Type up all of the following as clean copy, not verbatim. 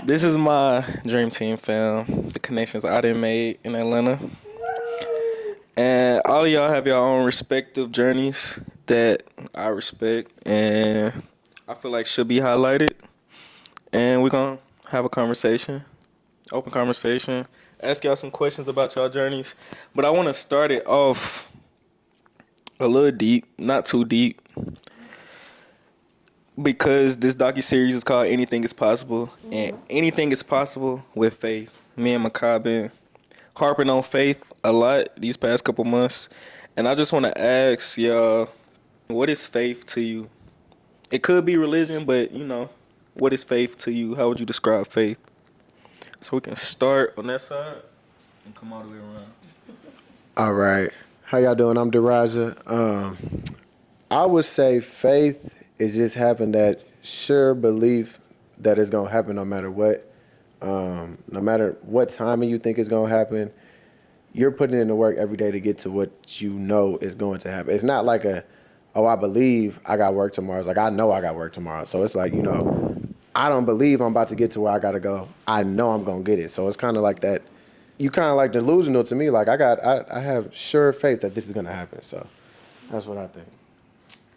This is my dream team, fam. The connections I done made in Atlanta. And all of y'all have your own respective journeys that I respect and I feel like should be highlighted. And we're going to have a conversation, open conversation, ask y'all some questions about y'all journeys. But I want to start it off a little deep, not too deep, because this docuseries is called Anything is Possible. And anything is possible with faith. Me and Makai been harping on faith a lot these past couple months. And I just want to ask y'all, what is faith to you? It could be religion, but what is faith to you? How would you describe faith? So we can start on that side and come all the way around. All right. How y'all doing? I'm Daraja. I would say faith is just having that sure belief that it's going to happen no matter what. No matter what timing you think it's going to happen, you're putting in the work every day to get to what you know is going to happen. It's not like I believe I got work tomorrow. It's like, I know I got work tomorrow. So it's like, I don't believe I'm about to get to where I got to go. I know I'm going to get it. So it's kind of like that. You kind of like delusional to me. Like I have sure faith that this is going to happen. So that's what I think.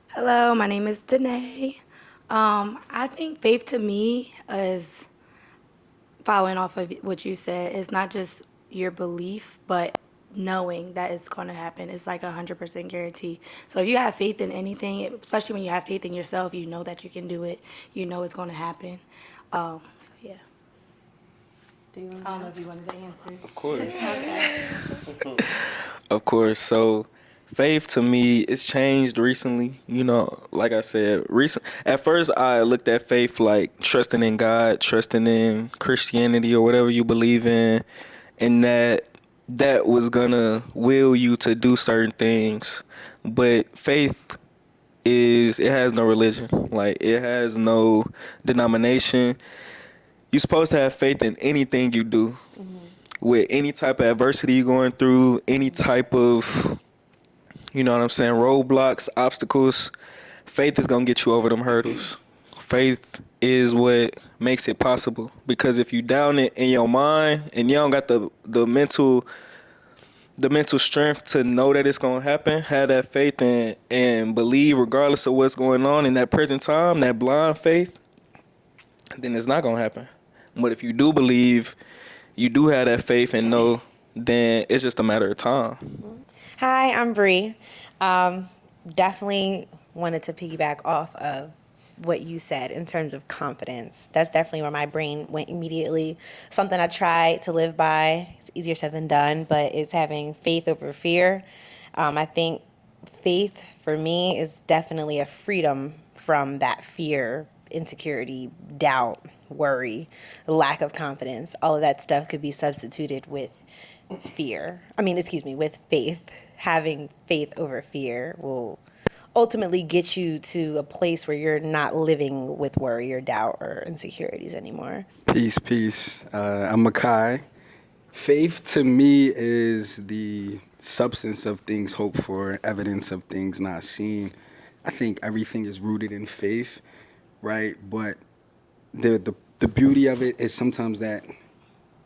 Hello, my name is Danae. I think faith to me is, following off of what you said, is not just your belief, but knowing that it's going to happen. It's like 100% guarantee. So if you have faith in anything, especially when you have faith in yourself, you know that you can do it. You know it's going to happen. So yeah. I don't know if you wanted to answer. Of course. Okay. Of course. So faith to me it's changed recently. Like I said, at first I looked at faith like trusting in God, trusting in Christianity or whatever you believe in, and that was gonna will you to do certain things. But faith it has no religion. Like it has no denomination. You're supposed to have faith in anything you do. With any type of adversity you're going through, any type of, roadblocks, obstacles, faith is going to get you over them hurdles. Faith is what makes it possible. Because if you down it in your mind and you don't got the mental strength to know that it's going to happen, have that faith and believe regardless of what's going on in that present time, that blind faith, then it's not going to happen. But if you do believe, you do have that faith and know, then it's just a matter of time. Hi, I'm Bree. Definitely wanted to piggyback off of what you said in terms of confidence. That's definitely where my brain went immediately. Something I try to live by. It's easier said than done, but it's having faith over fear. I think faith for me is definitely a freedom from that fear, insecurity, doubt, worry, lack of confidence. All of that stuff could be substituted with with faith. Having faith over fear will ultimately get you to a place where you're not living with worry or doubt or insecurities anymore. Peace. I'm Makai. Faith to me is the substance of things hoped for, evidence of things not seen. I think everything is rooted in faith, right? But the beauty of it is sometimes that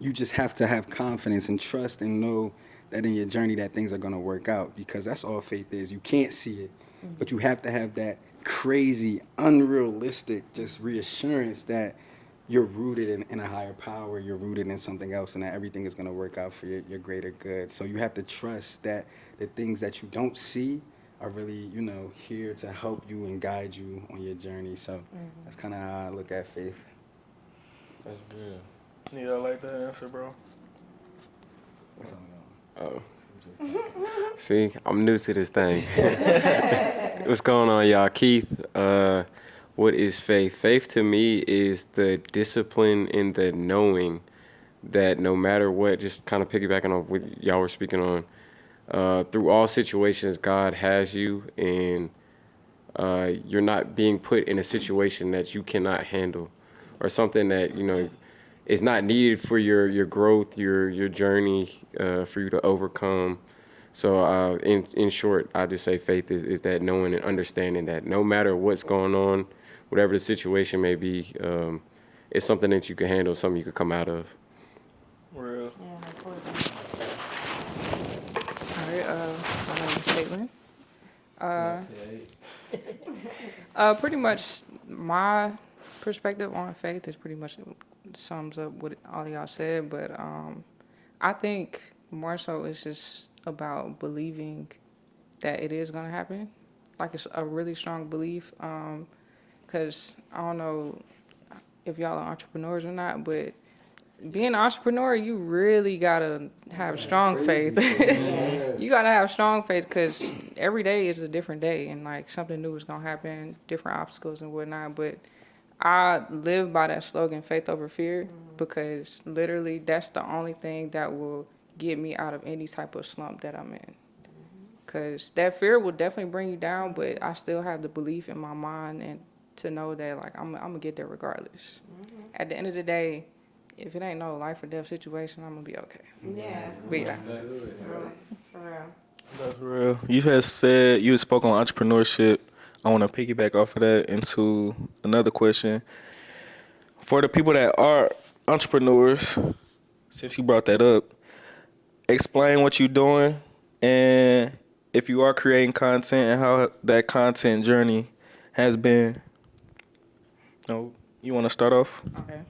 you just have to have confidence and trust and know that in your journey that things are going to work out, because that's all faith is. You can't see it, but you have to have that crazy, unrealistic just reassurance that you're rooted in a higher power, you're rooted in something else, and that everything is going to work out for your greater good. So you have to trust that the things that you don't see are really, here to help you and guide you on your journey. So that's kind of how I look at faith. That's real. Yeah, I like that answer, bro. What's on? Oh. See, I'm new to this thing. What's going on, y'all? Keith, what is faith? Faith to me is the discipline and the knowing that no matter what, just kind of piggybacking off what y'all were speaking on, through all situations, God has you, and you're not being put in a situation that you cannot handle or something that, is not needed for your growth, your journey, for you to overcome. So in short, I just say faith is that knowing and understanding that no matter what's going on, whatever the situation may be, it's something that you can handle, something you could come out of. Real. All right, my name is Caitlin. Pretty much my perspective on faith is pretty much sums up what all of y'all said, but I think more so it's just about believing that it is gonna happen. Like it's a really strong belief. Cause I don't know if y'all are entrepreneurs or not, but being an entrepreneur, you really gotta have strong faith. You gotta have strong faith because every day is a different day, and like something new is gonna happen, different obstacles and whatnot. But I live by that slogan, faith over fear, because literally that's the only thing that will get me out of any type of slump that I'm in. Because that fear will definitely bring you down, but I still have the belief in my mind and to know that like I'm gonna get there regardless. At the end of the day, if it ain't no life or death situation, I'm gonna be okay. Yeah. But yeah. For real. That's real. You had spoke on entrepreneurship. I want to piggyback off of that into another question. For the people that are entrepreneurs, since you brought that up, explain what you're doing and if you are creating content and how that content journey has been. Oh, you want to start off? Okay.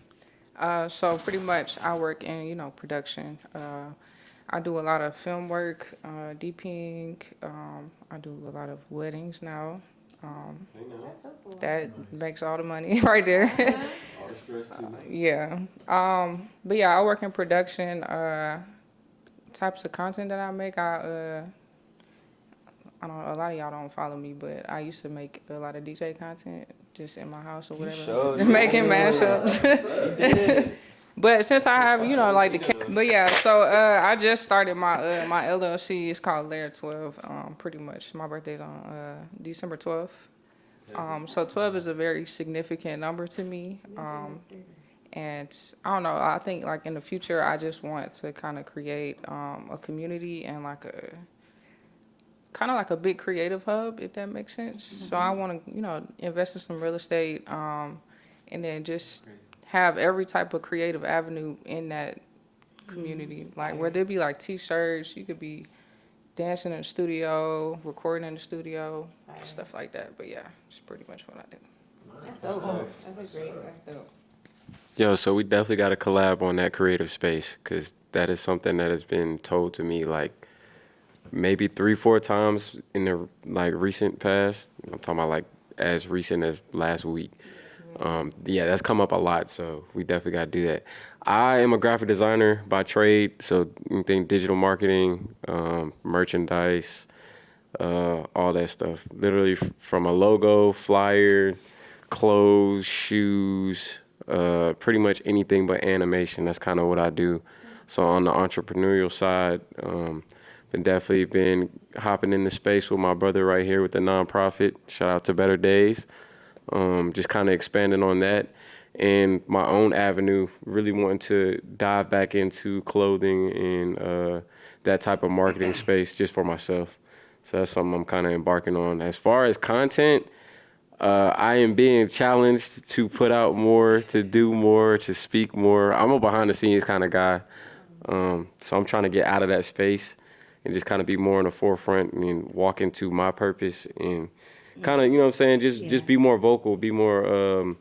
So pretty much I work in, production. I do a lot of film work, DPing. I do a lot of weddings now. That makes all the money right there. All the stress too. Yeah. But yeah, I work in production. Types of content that I make, I don't know, a lot of y'all don't follow me, but I used to make a lot of DJ content just in my house or whatever. Making mashups. But since I have, like but yeah, so I just started my my LLC. It's called Layer 12. Pretty much, my birthday's on December 12th. So 12 is a very significant number to me. And I don't know, I think like in the future, I just want to kind of create a community and like kind of like a big creative hub, if that makes sense. So I want to, invest in some real estate and then just have every type of creative avenue in that community. Like where there be like T-shirts, you could be dancing in the studio, recording in the studio, stuff like that. But yeah, it's pretty much what I do. That's dope. That's dope. Yo, so we definitely got to collab on that creative space because that is something that has been told to me like maybe 3-4 times in the like recent past. I'm talking about like as recent as last week. Yeah, that's come up a lot, so we definitely got to do that. I am a graphic designer by trade, so anything digital marketing, merchandise, all that stuff. Literally from a logo, flyer, clothes, shoes, pretty much anything but animation. That's kind of what I do. So on the entrepreneurial side, definitely been hopping in the space with my brother right here with the nonprofit. Shout out to Better Days. Just kind of expanding on that. And my own avenue, really wanting to dive back into clothing and that type of marketing space just for myself. So that's something I'm kind of embarking on. As far as content, I am being challenged to put out more, to do more, to speak more. I'm a behind the scenes kind of guy. So I'm trying to get out of that space and just kind of be more in the forefront and walk into my purpose and kind of, you know what I'm saying, just be more vocal, be more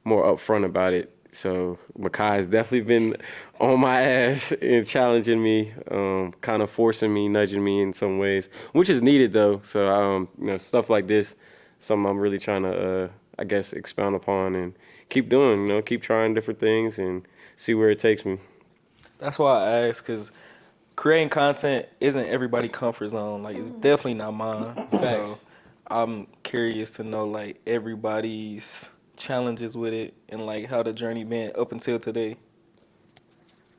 more upfront about it. So Makai has definitely been on my ass and challenging me, kind of forcing me, nudging me in some ways, which is needed though. So stuff like this, something I'm really trying to, I guess, expound upon and keep doing. Keep trying different things and see where it takes me. That's why I asked, because creating content isn't everybody's comfort zone. Like, it's definitely not mine. So I'm curious to know, like, everybody's challenges with it and, like, how the journey been up until today.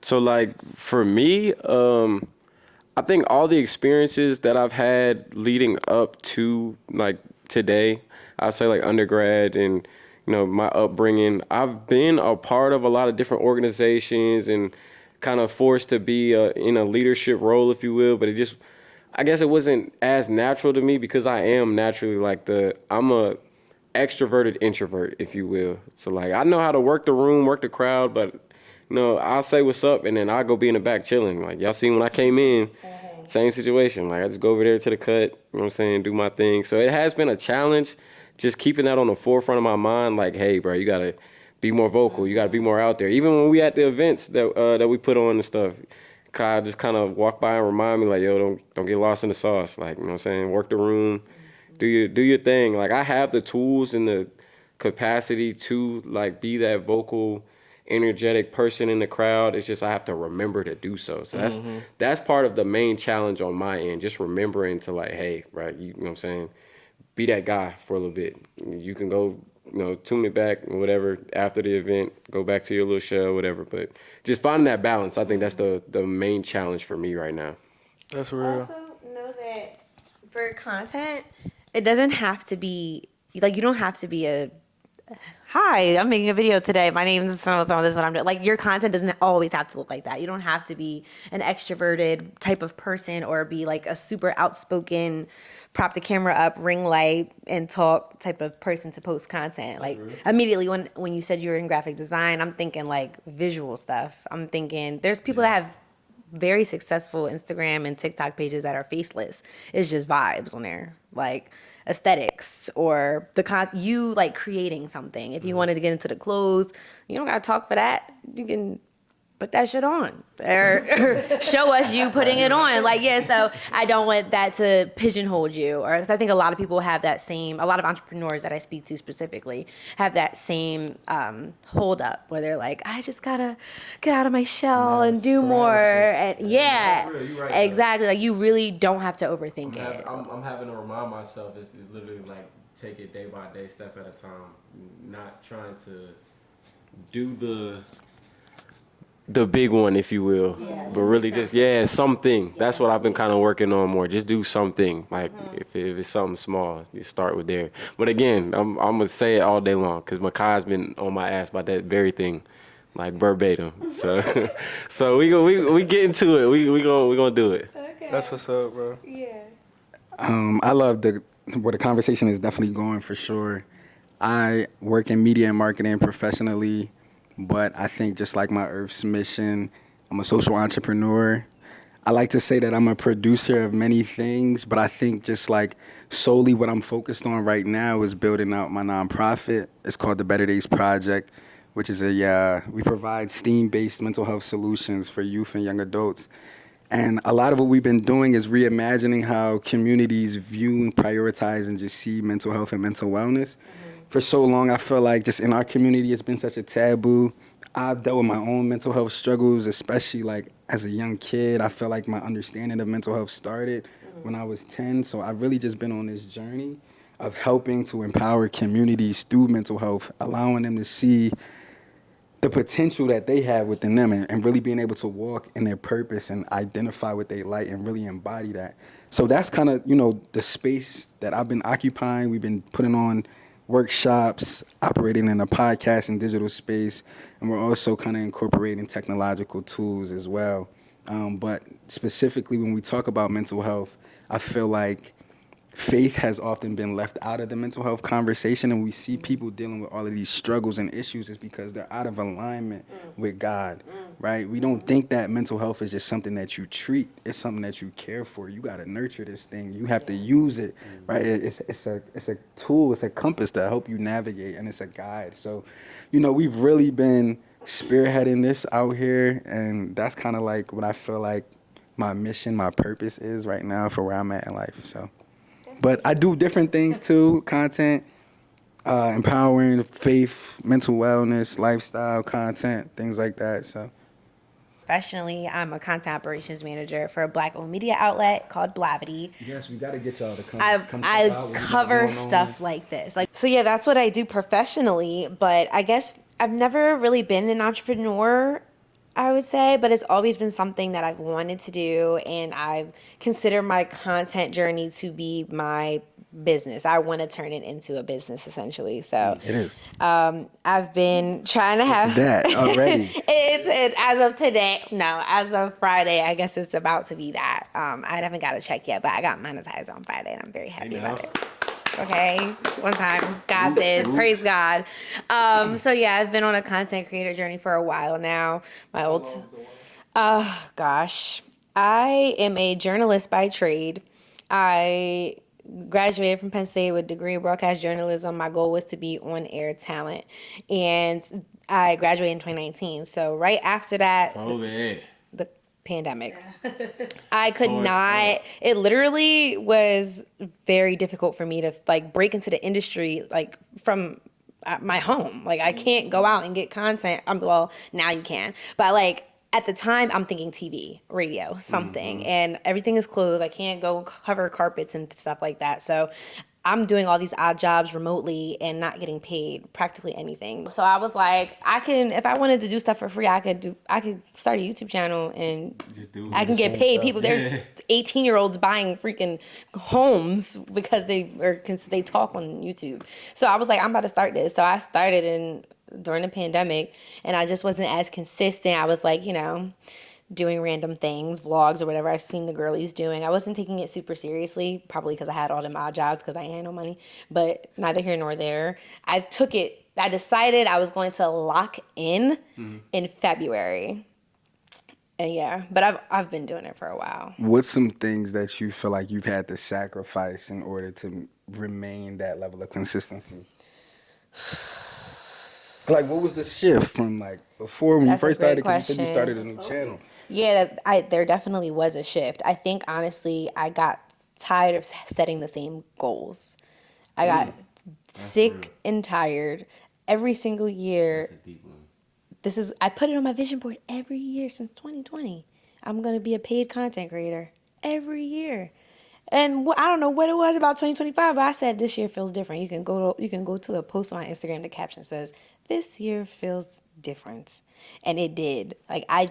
So, like, for me, I think all the experiences that I've had leading up to, like, today, I'd say, like, undergrad and, my upbringing, I've been a part of a lot of different organizations and kind of forced to be in a leadership role, if you will, but I guess it wasn't as natural to me because I am naturally like I'm a extroverted introvert, if you will. So like I know how to work the room, work the crowd, but I'll say what's up and then I'll go be in the back chilling. Like y'all seen when I came in, same situation. Like I just go over there to the cut, you know what I'm saying, do my thing. So it has been a challenge just keeping that on the forefront of my mind. Like, hey, bro, you gotta be more vocal. You gotta be more out there. Even when we at the events that we put on and stuff, Kyle just kind of walk by and remind me like, yo, don't get lost in the sauce. Like, you know what I'm saying, work the room, do your thing. Like I have the tools and the capacity to like be that vocal, energetic person in the crowd. It's just I have to remember to do so. So that's part of the main challenge on my end. Just remembering to like, hey, right, you know what I'm saying, be that guy for a little bit. You can go, tune it back and whatever after the event, go back to your little show, whatever. But just finding that balance, I think that's the main challenge for me right now. That's real. Also know that for content, it doesn't have to be like you don't have to be a hi, I'm making a video today. My name is so this is what I'm doing. Like your content doesn't always have to look like that. You don't have to be an extroverted type of person or be like a super outspoken, prop the camera up, ring light, and talk type of person to post content. Like immediately when you said you were in graphic design, I'm thinking like visual stuff. I'm thinking there's people that have very successful Instagram and TikTok pages that are faceless. It's just vibes on there, like aesthetics or you like creating something. If you wanted to get into the clothes, you don't gotta talk for that. You can put that shit on or show us you putting it on. Like, yeah, so I don't want that to pigeonhole you. Or 'cause I think a lot of people have that same, a lot of entrepreneurs that I speak to specifically have that same hold up where they're like, I just gotta get out of my shell and do more. And yeah, That's real. You're right, exactly. Like you really don't have to overthink it. I'm having to remind myself it's literally like take it day by day, step at a time, not trying to do the big one, if you will, but really just something. That's what I've been kind of working on more. Just do something. Like if it's something small, you start with there. But again, I'm gonna say it all day long because Makai's been on my ass about that very thing, like verbatim. So so we get into it. We gonna do it. Okay. That's what's up, bro. Yeah. I love where the conversation is definitely going for sure. I work in media and marketing professionally, but I think just like my Earth's mission, I'm a social entrepreneur. I like to say that I'm a producer of many things, but I think just like solely what I'm focused on right now is building out my nonprofit. It's called the Better Days Project, which is we provide STEAM-based mental health solutions for youth and young adults. And a lot of what we've been doing is reimagining how communities view and prioritize and just see mental health and mental wellness. For so long, I feel like just in our community, it's been such a taboo. I've dealt with my own mental health struggles, especially like as a young kid. I feel like my understanding of mental health started when I was 10. So I've really just been on this journey of helping to empower communities through mental health, allowing them to see the potential that they have within them and really being able to walk in their purpose and identify what they like and really embody that. So that's kind of, the space that I've been occupying. We've been putting on workshops, operating in a podcast and digital space, and we're also kind of incorporating technological tools as well. But specifically when we talk about mental health, I feel like faith has often been left out of the mental health conversation, and we see people dealing with all of these struggles and issues is because they're out of alignment with God, right? We don't think that mental health is just something that you treat. It's something that you care for. You got to nurture this thing. You have to use it, right? It's a tool. It's a compass to help you navigate, and it's a guide. So, we've really been spearheading this out here, and that's kind of like what I feel like my mission, my purpose is right now for where I'm at in life, so. But I do different things too, content, empowering, faith, mental wellness, lifestyle, content, things like that. So, Professionally, I'm a content operations manager for a Black-owned media outlet called Blavity. yes, we got to get y'all to come. I cover stuff like this. So yeah, that's what I do professionally. But I guess I've never really been an entrepreneur, I would say, but it's always been something that I've wanted to do, and I've considered my content journey to be my business. I want to turn it into a business, essentially. So It is. I've been trying to have that already. It's as of today. No, as of Friday, I guess it's about to be that. I haven't got a check yet, but I got monetized on Friday, and I'm very happy about it. Okay, one time, God did. Praise God. So yeah, I've been on a content creator journey for a while now. My old, gosh, I am a journalist by trade. I graduated from Penn State with a degree in broadcast journalism. My goal was to be on air talent, and I graduated in 2019. So right after that, the pandemic. I could not. It literally was very difficult for me to like break into the industry like from my home. Like I can't go out and get content. Well, now you can, but like at the time, I'm thinking TV, radio, something, and everything is closed. I can't go cover carpets and stuff like that. So I'm doing all these odd jobs remotely and not getting paid practically anything. So I was like, I can, if I wanted to do stuff for free, I could start a YouTube channel and I can get paid. People, there's 18-year-olds buying freaking homes because they talk on YouTube. So I was like, I'm about to start this. So I started during the pandemic, and I just wasn't as consistent. I was like, doing random things, vlogs or whatever I seen the girlies doing. I wasn't taking it super seriously, probably because I had all them odd jobs because I had no money, but neither here nor there. I decided I was going to lock in February. And yeah, but I've been doing it for a while. What's some things that you feel like you've had to sacrifice in order to remain that level of consistency? Like, what was the shift from like before when That's you first a great started? Because you said you question. started a new channel. Yeah, there definitely was a shift. I think honestly, I got tired of setting the same goals. I got sick and tired every single year. I put it on my vision board every year since 2020. I'm gonna be a paid content creator every year. And I don't know what it was about 2025, but I said this year feels different. You can go to a post on my Instagram. The caption says, "This year feels different," and it did. Like I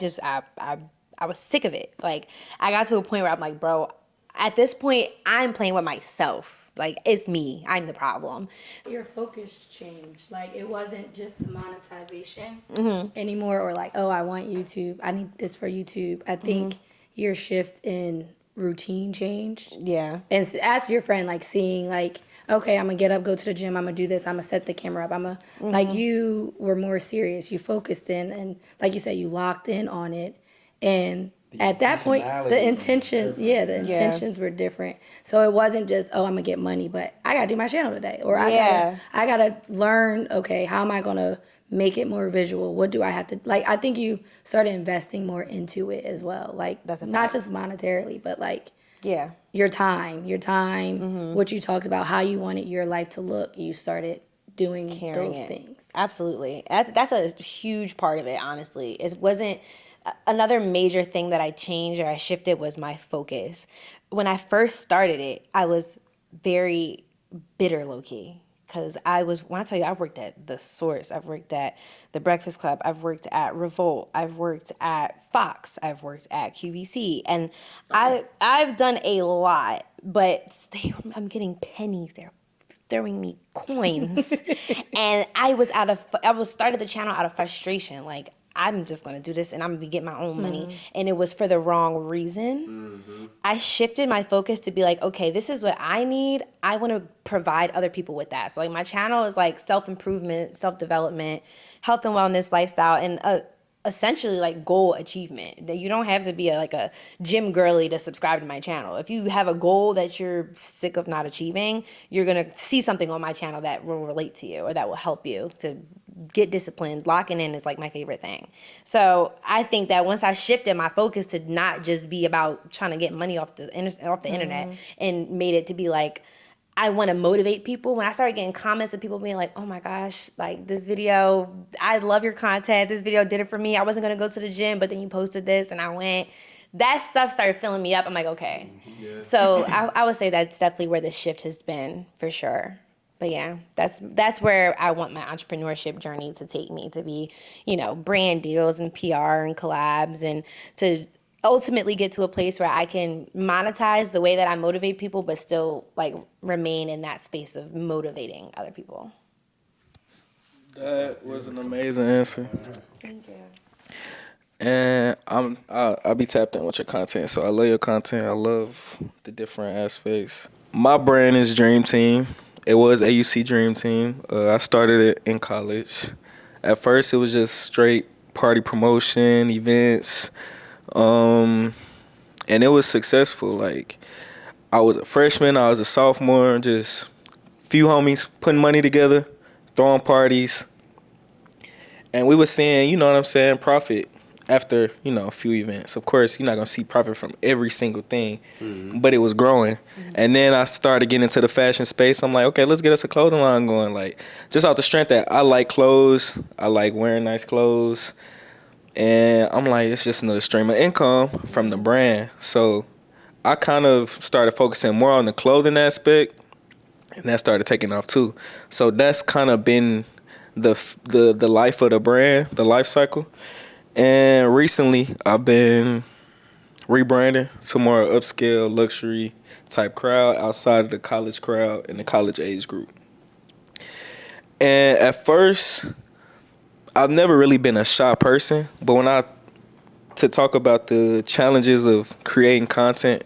was sick of it. Like I got to a point where I'm like, bro, at this point I'm playing with myself. Like it's me. I'm the problem. Your focus changed. Like it wasn't just the monetization anymore, or like, oh, I want YouTube. I need this for YouTube. I think your shift in routine changed. Yeah. And ask your friend, like seeing like, okay, I'm gonna get up, go to the gym, I'm gonna do this, I'm gonna set the camera up, like you were more serious, you focused in, and like you said, you locked in on it, and at that point, the intentions were different. So it wasn't just, oh, I'm gonna get money, but I gotta do my channel today, or I gotta learn, okay, how am I gonna make it more visual? What do I have to, like, I think you started investing more into it as well. Like, not just monetarily, but like, your time, what you talked about, how you wanted your life to look. You started doing those things. Absolutely. That's a huge part of it, honestly. It wasn't, another major thing that I changed or I shifted was my focus. When I first started it, I was very bitter low-key. Because when I tell you, I worked at The Source, I've worked at The Breakfast Club, I've worked at Revolt, I've worked at Fox, I've worked at QVC, and I've done a lot, but I'm getting pennies. They're throwing me coins, and I started the channel out of frustration, like, I'm just gonna do this and I'm gonna be getting my own money. And it was for the wrong reason. I shifted my focus to be like, okay, this is what I need. I wanna provide other people with that. So like my channel is like self-improvement, self-development, health and wellness, lifestyle, and essentially like goal achievement. You don't have to be a gym girly to subscribe to my channel. If you have a goal that you're sick of not achieving, you're gonna see something on my channel that will relate to you or that will help you to get disciplined. Locking in is like my favorite thing. So I think that once I shifted my focus to not just be about trying to get money off the internet and made it to be like, I want to motivate people. When I started getting comments of people being like, oh my gosh, like this video, I love your content. This video did it for me. I wasn't going to go to the gym, but then you posted this and I went. That stuff started filling me up. I'm like, okay. Yeah. So I would say that's definitely where the shift has been for sure. But yeah, that's where I want my entrepreneurship journey to take me, to be, brand deals and PR and collabs, and to ultimately get to a place where I can monetize the way that I motivate people, but still like remain in that space of motivating other people. That was an amazing answer. Thank you. And I'll be tapped in with your content. So I love your content. I love the different aspects. My brand is Dream Team. It was AUC Dream Team. I started it in college. At first, it was just straight party promotion, events, um, and it was successful. Like I was a freshman, I was a sophomore, just few homies putting money together, throwing parties, and we were seeing, you know what I'm saying, profit after, you know, a few events. Of course, you're not gonna see profit from every single thing, but it was growing. And then I started getting into the fashion space. I'm like, okay, let's get us a clothing line going. Like, just off the strength that I like clothes, I like wearing nice clothes, and I'm like, it's just another stream of income from the brand. So I kind of started focusing more on the clothing aspect, and that started taking off too. So that's kind of been the life of the brand, the life cycle. And recently, I've been rebranding to more upscale luxury type crowd outside of the college crowd and the college age group. And at first, I've never really been a shy person, but when I to talk about the challenges of creating content,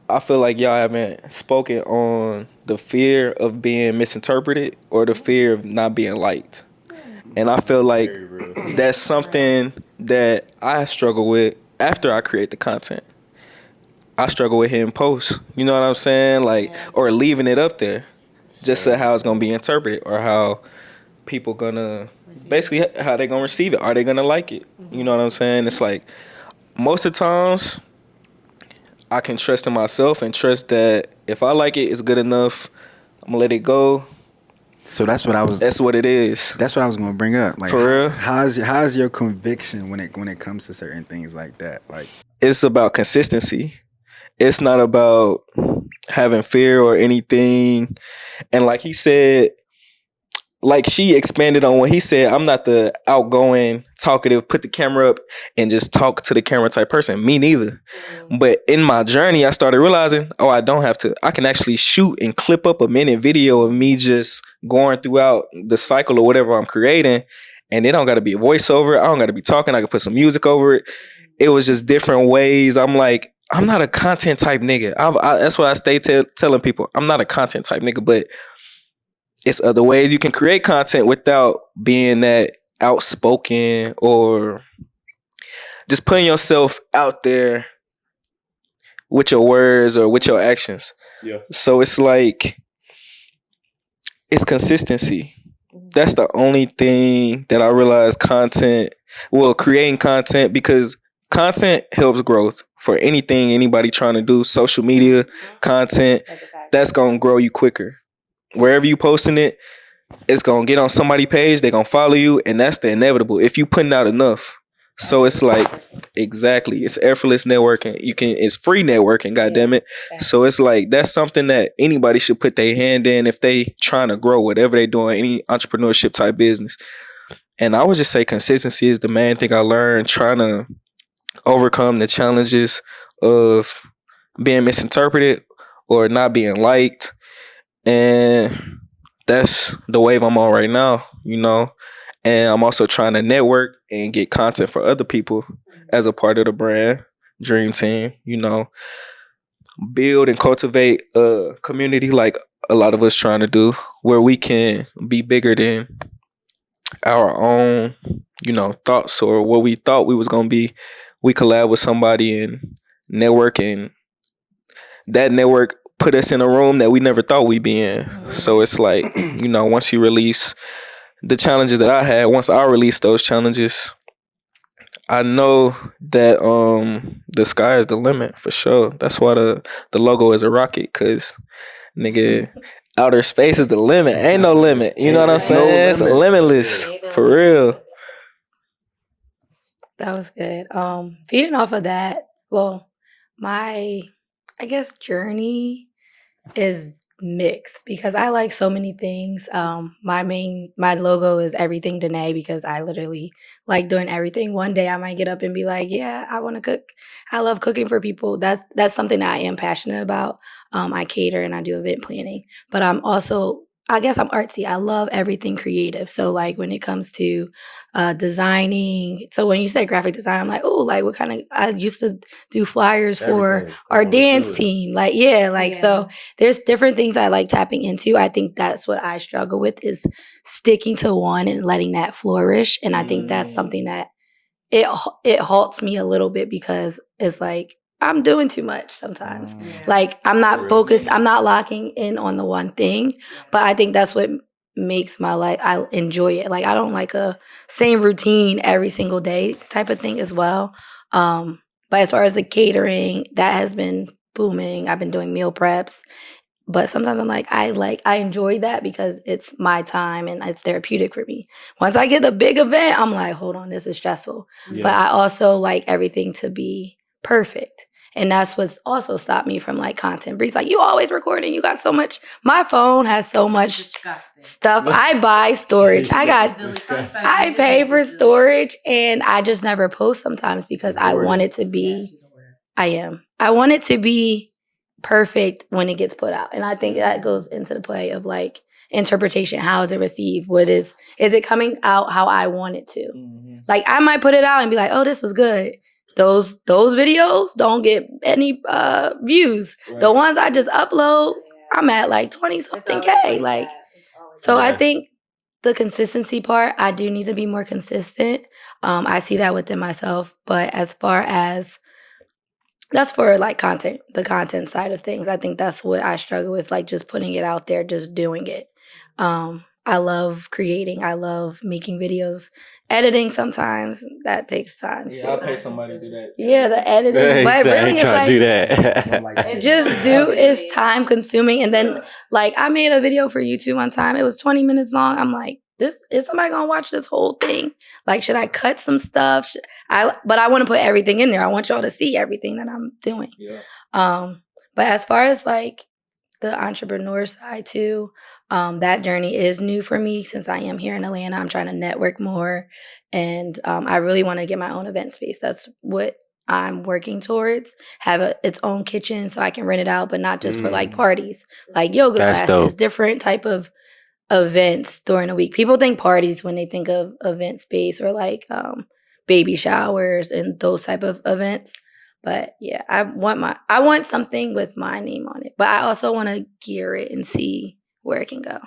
I feel like y'all haven't spoken on the fear of being misinterpreted or the fear of not being liked. And I feel like that's something that I struggle with after I create the content. I struggle with hitting posts. You know what I'm saying? Like, or leaving it up there just to how it's gonna be interpreted or how people gonna basically how they gonna receive it. Are they gonna like it? You know what I'm saying? It's like most of the times I can trust in myself and trust that if I like it, it's good enough. I'm gonna let it go. So that's what I was. That's what it is. That's what I was gonna bring up. Like, For real? how's your conviction when it comes to certain things like that? Like, It's about consistency. It's not about having fear or anything. And like he said, like she expanded on what he said, I'm not the outgoing, talkative, put the camera up and just talk to the camera type person. Me neither. But in my journey, I started realizing, oh, I don't have to. I can actually shoot and clip up a minute video of me just going throughout the cycle of whatever I'm creating. And it don't got to be a voiceover. I don't got to be talking. I can put some music over it. It was just different ways. I'm like, I'm not a content type nigga. That's why I stay telling people I'm not a content type nigga, but it's other ways you can create content without being that outspoken or just putting yourself out there with your words or with your actions. Yeah. So it's like it's consistency. That's the only thing that I realize creating content, because content helps growth for anything anybody trying to do. Social media content, that's gonna grow you quicker. Wherever you posting it, it's gonna get on somebody's page, they're gonna follow you, and that's the inevitable if you putting out enough. So it's like exactly, it's effortless networking. It's free networking, goddamn it. So it's like that's something that anybody should put their hand in if they trying to grow whatever they doing, any entrepreneurship type business. And I would just say consistency is the main thing I learned, trying to overcome the challenges of being misinterpreted or not being liked. And that's the wave I'm on right now, you know. And I'm also trying to network and get content for other people as a part of the brand Dream Team, you know. Build and cultivate a community like a lot of us trying to do, where we can be bigger than our own, you know, thoughts or what we thought we was gonna be. We collab with somebody and network, and that network put us in a room that we never thought we'd be in. So it's like, you know, once you release the challenges that I had, once I released those challenges, I know that the sky is the limit for sure. That's why the logo is a rocket, cause nigga, outer space is the limit. Ain't no limit. You know what I'm saying? It's limitless. For real. That was good. Feeding off of that, well, my I guess journey is mixed because I like so many things. My logo is everything Danae because I literally like doing everything. One day I might get up and be like, yeah, I want to cook. I love cooking for people. That's something that I am passionate about. I cater and I do event planning, but I'm also I guess I'm artsy. I love everything creative. So like when it comes to designing, so when you say graphic design, I'm like, oh, like what kind of? I used to do flyers for Everything. our Going to dance school. team. Like like so. There's different things I like tapping into. I think that's what I struggle with is sticking to one and letting that flourish. And I think that's something that it halts me a little bit because it's like I'm doing too much sometimes. Like I'm not focused, I'm not locking in on the one thing, but I think that's what makes my life I enjoy it. Like I don't like a same routine every single day type of thing as well. But as far as the catering, that has been booming. I've been doing meal preps, but sometimes I'm like I enjoy that because it's my time and it's therapeutic for me. Once I get the big event, I'm like, hold on, this is stressful. Yeah. But I also like everything to be perfect. And that's what's also stopped me from like content briefs. Like you always recording, you got so much. My phone has so much stuff. I buy storage. I pay for storage and I just never post sometimes because I want it to be I want it to be perfect when it gets put out. And I think that goes into the play of like interpretation. How is it received? Is it coming out how I want it to? Like I might put it out and be like, oh, this was good. Those videos don't get any views. Right. The ones I just upload, I'm at like 20 something K. Like so I think the consistency part, I do need to be more consistent. I see that within myself. But as far as that's for like content, the content side of things. I think that's what I struggle with, like just putting it out there, just doing it. I love creating. I love making videos. Editing sometimes that takes time. Yeah, I'll pay somebody to do that. Yeah, the editing. But really it's trying like to do that. just do is time consuming. And then like I made a video for YouTube one time. It was 20 minutes long. I'm like, this is somebody gonna watch this whole thing? Like, should I cut some stuff? But I want to put everything in there. I want y'all to see everything that I'm doing. Yeah. But as far as like the entrepreneur side too, that journey is new for me since I am here in Atlanta. I'm trying to network more, and I really want to get my own event space. That's what I'm working towards. Have its own kitchen so I can rent it out, but not just for like parties, like yoga classes, different type of events during the week. People think parties when they think of event space or like baby showers and those type of events. But yeah, I want something with my name on it. But I also want to gear it and see where it can go.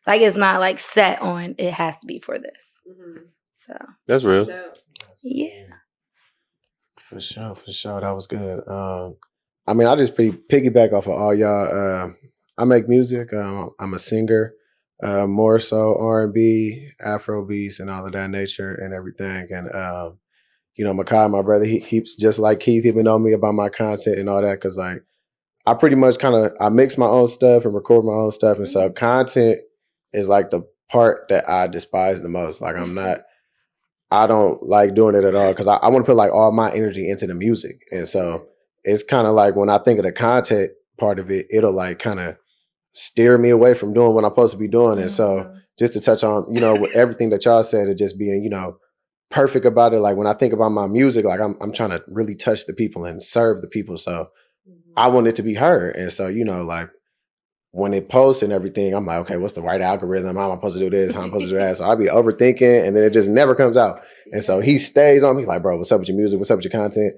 Like it's not like set on it has to be for this. So that's real. Yeah. For sure. That was good. I mean, I just piggyback off of all y'all. I make music. I'm a singer. More so R&B, Afro beats, and all of that nature and everything. And you know, Makai, my brother, he's just like Keith. He been on me about my content and all that because like I pretty much I mix my own stuff and record my own stuff, and so content is like the part that I despise the most. Like I don't like doing it at all because I want to put like all my energy into the music, and so it's kind of like when I think of the content part of it, it'll like kind of steer me away from doing what I'm supposed to be doing. And so just to touch on, you know, with everything that y'all said and just being, you know, perfect about it. Like when I think about my music, like I'm trying to really touch the people and serve the people. So I want it to be heard. And so, you know, like when it posts and everything, I'm like, okay, what's the right algorithm? How am I supposed to do this? How am I supposed to do that? So I'll be overthinking and then it just never comes out. And so he stays on me like, bro, what's up with your music? What's up with your content?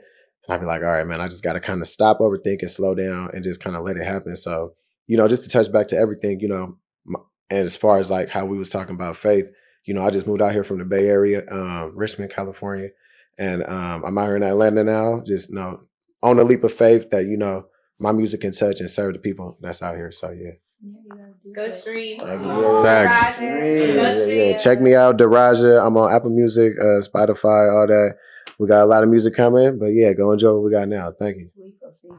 And I'd be like, all right, man, I just got to kind of stop overthinking, slow down and just kind of let it happen. So, you know, just to touch back to everything, you know, and as far as like how we was talking about faith, you know, I just moved out here from the Bay Area, Richmond, California. And I'm out here in Atlanta now, just, you know, on a leap of faith that, you know, my music can touch and serve the people that's out here. So, yeah. Go stream. Facts. Yeah. Check me out, Daraja. I'm on Apple Music, Spotify, all that. We got a lot of music coming, but yeah, go enjoy what we got now. Thank you.